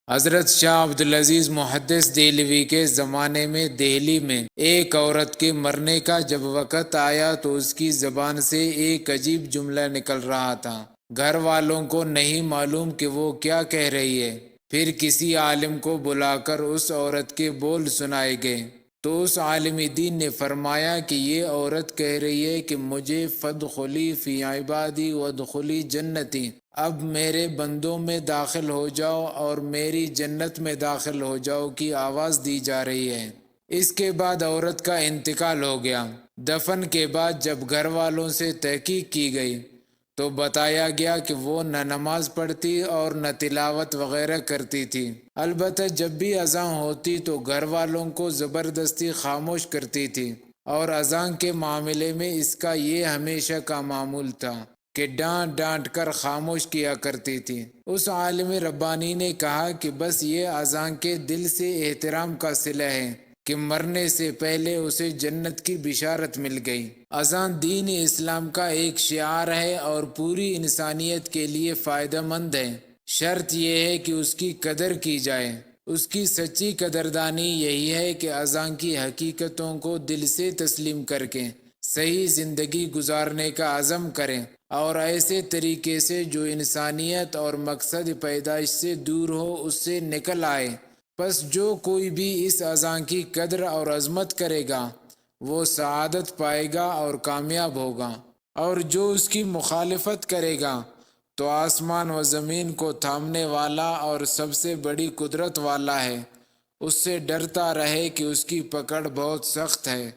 حضرت شاہ عبدالعزیز محدث دہلوی کے زمانے میں دہلی میں ایک عورت کے مرنے کا جب وقت آیا تو اس کی زبان سے ایک عجیب جملہ نکل رہا تھا۔ گھر والوں کو نہیں معلوم کہ وہ کیا کہہ رہی ہے۔ پھر کسی عالم کو بلا کر اس عورت کے بول سنائے گئے تو اس عالم دین نے فرمایا کہ یہ عورت کہہ رہی ہے کہ مجھے فادخلی فی عبادی وادخلی جنتی، اب میرے بندوں میں داخل ہو جاؤ اور میری جنت میں داخل ہو جاؤ کی آواز دی جا رہی ہے۔ اس کے بعد عورت کا انتقال ہو گیا۔ دفن کے بعد جب گھر والوں سے تحقیق کی گئی تو بتایا گیا کہ وہ نہ نماز پڑھتی اور نہ تلاوت وغیرہ کرتی تھی، البتہ جب بھی اذان ہوتی تو گھر والوں کو زبردستی خاموش کرتی تھی، اور اذان کے معاملے میں اس کا یہ ہمیشہ کا معمول تھا کہ ڈانٹ ڈانٹ کر خاموش کیا کرتی تھی۔ اس عالم ربانی نے کہا کہ بس یہ اذان کے دل سے احترام کا صلہ ہے کہ مرنے سے پہلے اسے جنت کی بشارت مل گئی۔ اذان دین اسلام کا ایک شعار ہے اور پوری انسانیت کے لیے فائدہ مند ہے۔ شرط یہ ہے کہ اس کی قدر کی جائے۔ اس کی سچی قدردانی یہی ہے کہ اذان کی حقیقتوں کو دل سے تسلیم کر کے صحیح زندگی گزارنے کا عزم کریں، اور ایسے طریقے سے جو انسانیت اور مقصد پیدائش سے دور ہو اس سے نکل آئے۔ پس جو کوئی بھی اس اذان کی قدر اور عظمت کرے گا وہ سعادت پائے گا اور کامیاب ہوگا، اور جو اس کی مخالفت کرے گا تو آسمان و زمین کو تھامنے والا اور سب سے بڑی قدرت والا ہے اس سے ڈرتا رہے کہ اس کی پکڑ بہت سخت ہے۔